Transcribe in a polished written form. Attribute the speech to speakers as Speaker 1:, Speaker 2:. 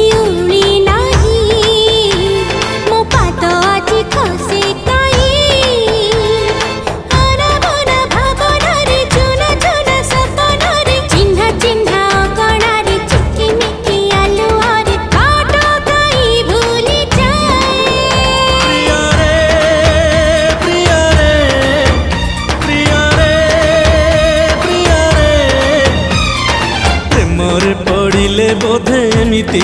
Speaker 1: ଶିଉଳି ନାହିଁ ମୋ ପାଦ ଆଜି ଖସେ କାହିଁ ଆରବର ଭାବନାରେ ଚୁନ ଚୁନ ସପନରେ ଚିହ୍ନା ଚିହ୍ନା ଅଗଣାରେ ଚିକିମିକି ଆଲୁଅରେ କାଟ କାହିଁ ଭୁଲି ଯାଏ
Speaker 2: ପ୍ରେମରେ ପଡ଼ିଲେ ବୋଧେ ଏମିତି